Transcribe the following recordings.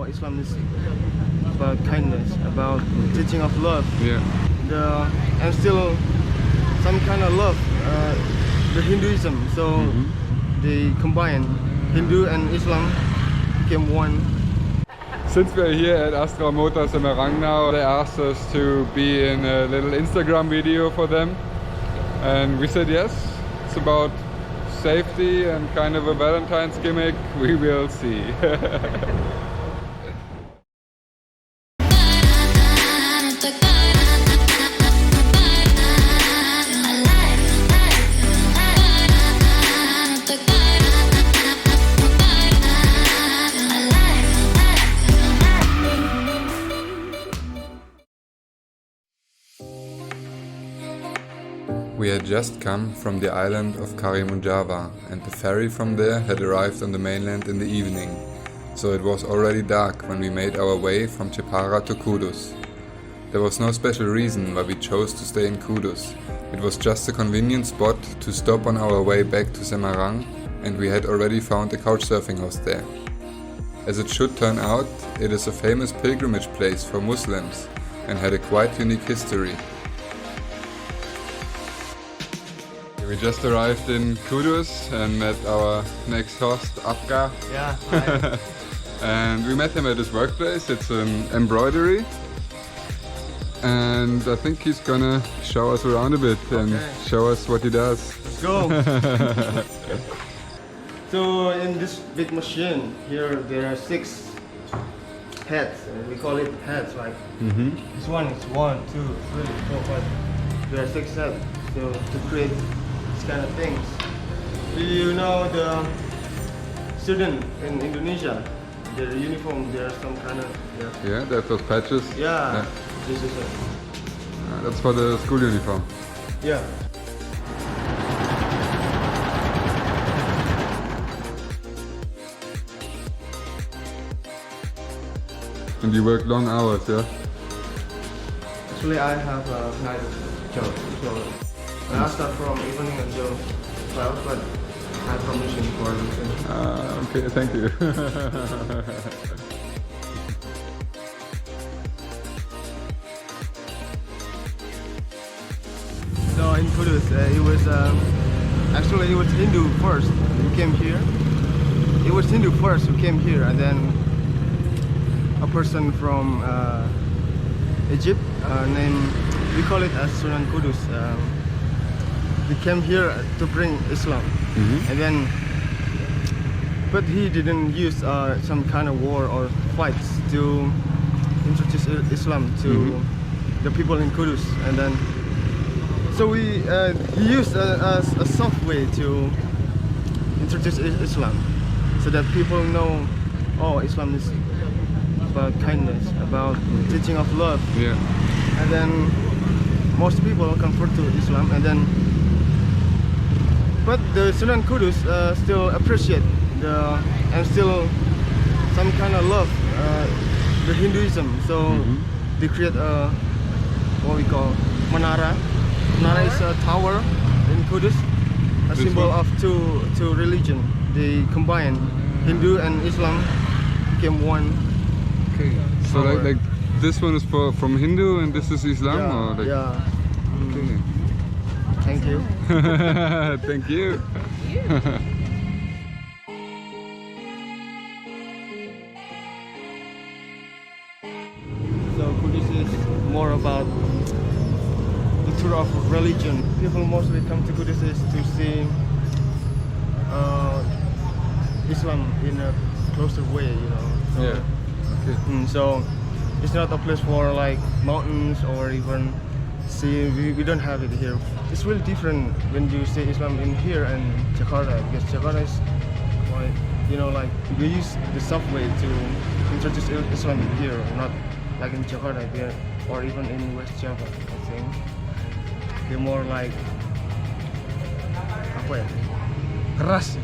Islam is about kindness, about teaching of love. Yeah. And still some kind of love, the Hinduism. So they combine Hindu and Islam became one. Since we're here at Astra Motors Semarang now, they asked us to be in a little Instagram video for them. And we said yes. It's about safety and kind of a Valentine's gimmick. We will see. We had just come from the island of Karimunjawa, and the ferry from there had arrived on the mainland in the evening, so it was already dark when we made our way from Jepara to Kudus. There was no special reason why we chose to stay in Kudus. It was just a convenient spot to stop on our way back to Semarang, and we had already found a couchsurfing house there. As it should turn out, it is a famous pilgrimage place for Muslims and had a quite unique history. We just arrived in Kudus and met our next host, Apka. Yeah. Right. And we met him at his workplace. It's an embroidery. And I think he's gonna show us around a bit and show us what he does. Let's go. So in this big machine here, there are 6 heads. We call it heads. Like this one is 1, 2, 3, 4, 5. There are 6 heads. So to create this kind of things. Do you know the student in Indonesia? Their uniform, there are some kind of Yeah, there's those patches. yeah. This is it. That's for the school uniform. Yeah. And you work long hours, yeah? Actually, I have a night job, so I start from evening until 12, but I have permission for this. Okay, thank you. So in Kudus, it was actually it was Hindu first who came here. It was Hindu first who came here, and then a person from Egypt named, we call it as Sunan Kudus. He came here to bring Islam, and then, but he didn't use some kind of war or fights to introduce Islam to the people in Kudus, and then so he used a soft way to introduce Islam, so that people know, oh, Islam is about kindness, about teaching of love. Yeah. And then most people convert to Islam, and then but the Sunan Kudus still appreciate and still some kind of love the Hinduism. So they create what we call Menara. Menara is a tower in Kudus, a symbol of two religion. They combine Hindu and Islam, became one. Okay. So like this one is from Hindu and this is Islam, or like? Yeah. Okay. Thank you. Thank you. So Kudus is more about the tour of religion. People mostly come to Kudus is to see Islam in a closer way, you know. So, Yeah. Okay. So it's not a place for like mountains or even see. We don't have it here. It's really different when you see Islam in here and Jakarta, because Jakarta is quite, you know, like we use the subway to introduce Islam here, not like in Jakarta here or even in West Java. I think they're more like apa ya? Keras.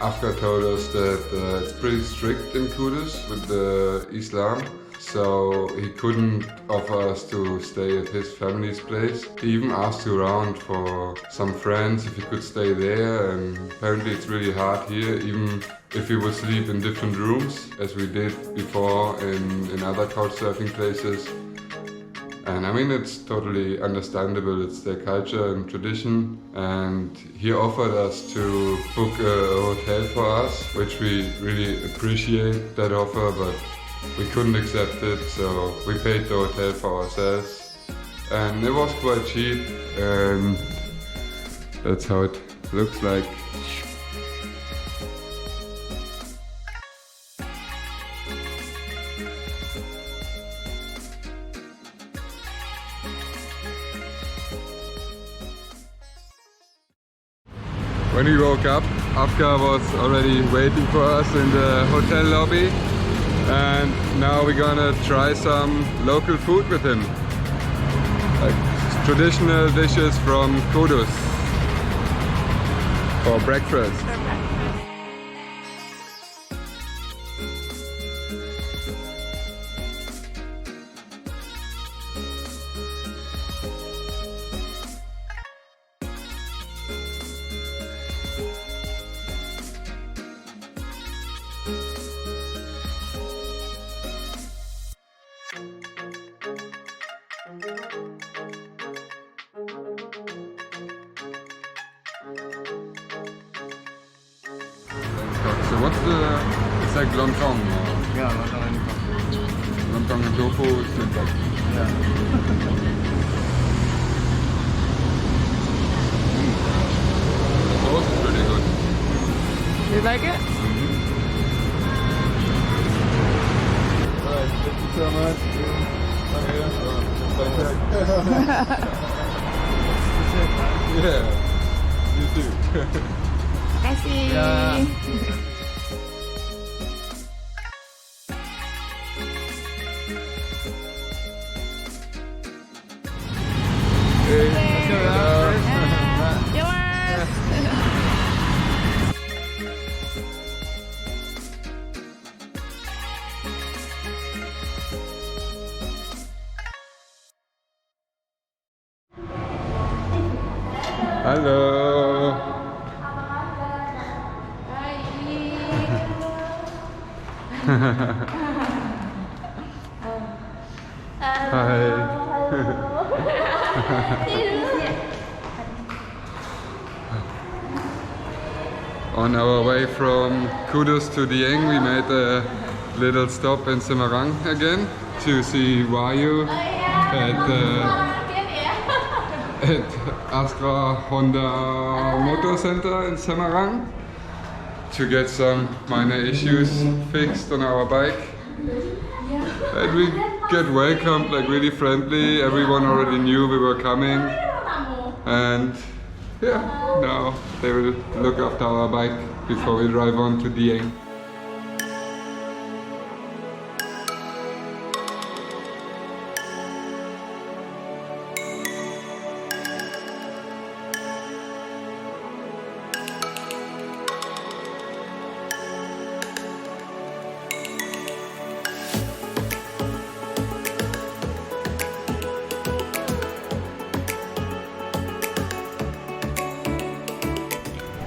Afka told us that it's pretty strict in Kudus with the Islam, so he couldn't offer us to stay at his family's place. He even asked around for some friends if he could stay there, and apparently it's really hard here, even if we would sleep in different rooms, as we did before in other couchsurfing places. And I mean, it's totally understandable, it's their culture and tradition. And he offered us to book a hotel for us, which we really appreciate that offer, but we couldn't accept it, so we paid the hotel for ourselves. And it was quite cheap, and that's how it looks like. When we woke up, Afka was already waiting for us in the hotel lobby, and now we're gonna try some local food with him, like traditional dishes from Kudus for breakfast. So what's it's like lontong? Yeah, lontong and tofu. Lontong and tofu is like Yeah. the sauce is pretty good. You like it? Alright, thank you so much. Yeah, you too. Makasih. Yeah. Hey. Ya mas. Halo. Hi. On our way from Kudus to Dieng, we made a little stop in Semarang again to see Wahyu at Astra Honda Motor Center in Semarang to get some minor issues fixed on our bike. And we get welcomed like really friendly. Everyone already knew we were coming, and yeah, now they will look after our bike before we drive on to Dieng.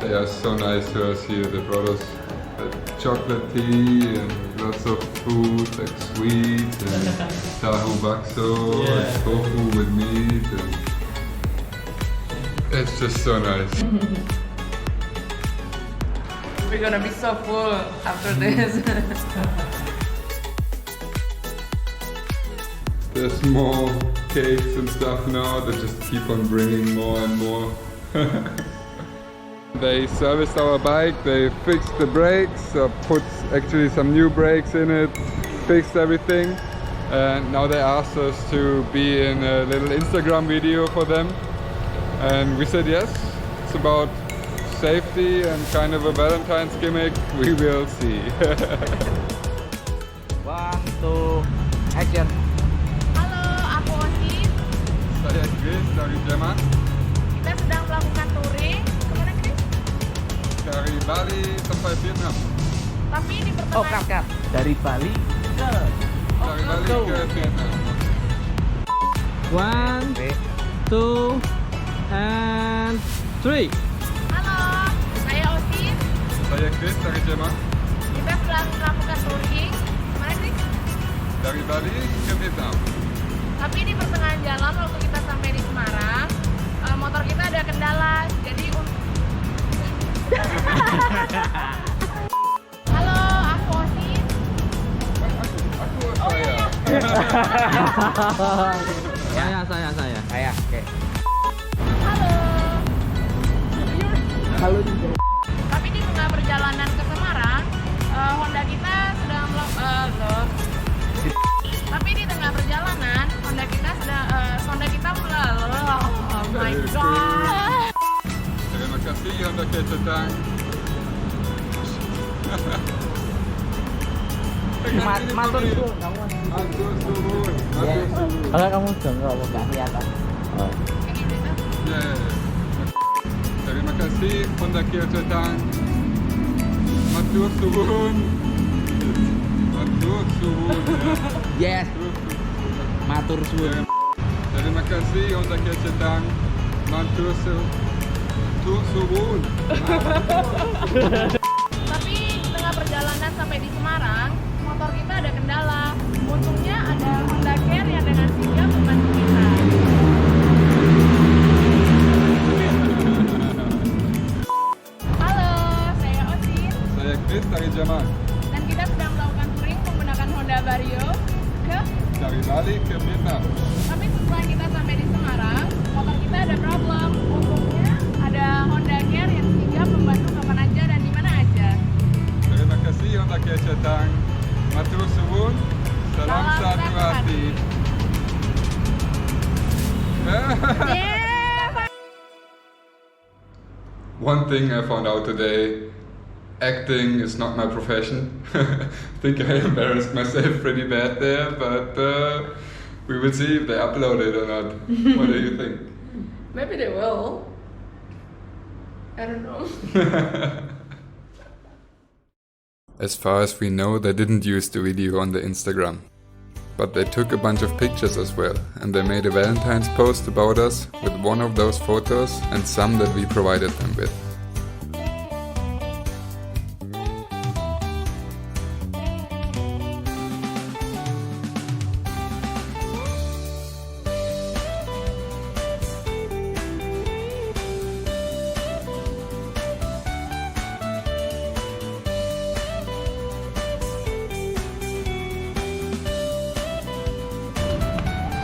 They are so nice to us here. They brought us chocolate tea and lots of food like sweets and tahu bakso and tofu with meat. And it's just so nice. We're gonna be so full after this. There's more cakes and stuff now. They just keep on bringing more and more. They serviced our bike, they fixed the brakes, put actually some new brakes in it, fixed everything. And now they asked us to be in a little Instagram video for them. And we said yes. It's about safety and kind of a Valentine's gimmick. We will see. 1, 2, action. Halo, aku Osin. Saya Chris dari Jerman. Kita sedang melakukan touring. Kemana Chris? Ke Dari Bali sampai Vietnam. Tapi di pertengahan. Oh, kap. Dari Bali ke Dari Bali ke Vietnam. 1, 2, and 3. Halo, saya Osin. Saya Chris dari Jerman. Kita sedang melakukan touring. Mana sih? Dari Bali ke Vietnam. Tapi di pertengahan jalan waktu kita sampai di Semarang, motor kita ada kendala. Jadi Halo, aku Osin. Aku saya. Saya. Oke. Halo. Halo juga. Tapi di tengah perjalanan ke Semarang, Honda kita sedang Tapi di tengah perjalanan, Honda kita oh my god. Terima kasih untuk kejutan. Matur suwun. Matur suwun. Kalau kamu udah nggak kelihatan. Oh. Ya. Terima kasih untuk kejutan. Matur suwun. Matur suwun. Yes, matur suwun. Terima kasih untuk kejutan. Matur suwun. Tapi di tengah perjalanan sampai di Semarang, motor kita ada kendala. Untungnya ada Honda Care yang dengan sigap membantu kita. Halo, saya Osin. Saya Chris dari Jerman. Dan kita sedang melakukan touring menggunakan Honda Vario ke. Dari Bali ke Vietnam. Tapi setelah kita sampai di Semarang, motor kita ada problem. Untungnya ada Honda Care yang sigap membantu kapan aja dan di mana aja. Terima kasih untuk kejutan. Matur suwun. Salam Salam satu satu hati. One thing I found out today, acting is not my profession. I think I embarrassed myself pretty bad there, but we will see if they upload it or not. What do you think? Maybe they will. I don't know. As far as we know, they didn't use the video on the Instagram. But they took a bunch of pictures as well, and they made a Valentine's post about us with one of those photos and some that we provided them with.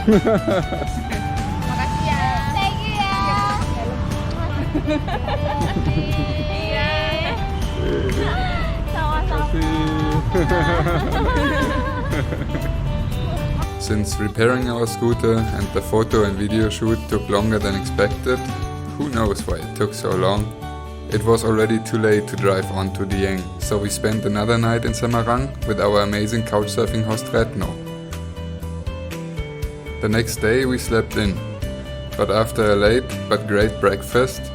Makasih ya. Thank you ya. Iya. Sama-sama. Since repairing our scooter and the photo and video shoot took longer than expected, who knows why it took so long, it was already too late to drive on to Dieng, so we spent another night in Semarang with our amazing couchsurfing host Retno. The next day we slept in, but after a late but great breakfast,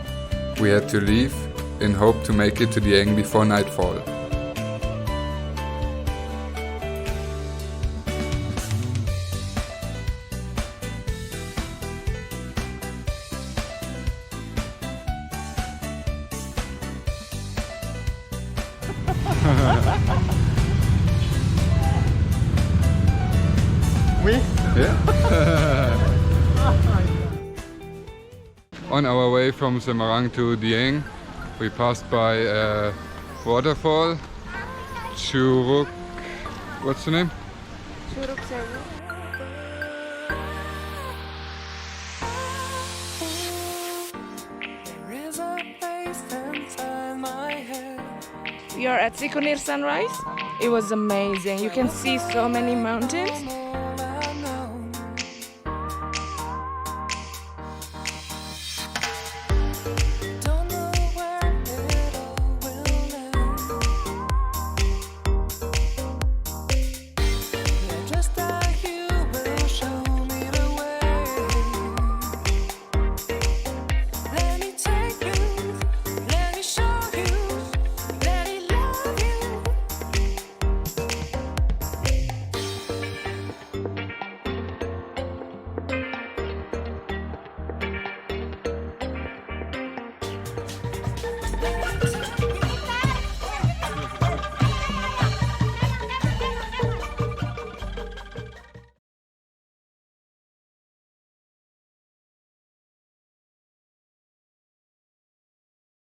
we had to leave in hope to make it to Dieng before nightfall. Me? Yeah. On our way from Semarang to Dieng, we passed by a waterfall, Curug. What's the name? Curug Sewu. We are at Sikunir Sunrise. It was amazing. You can see so many mountains. it.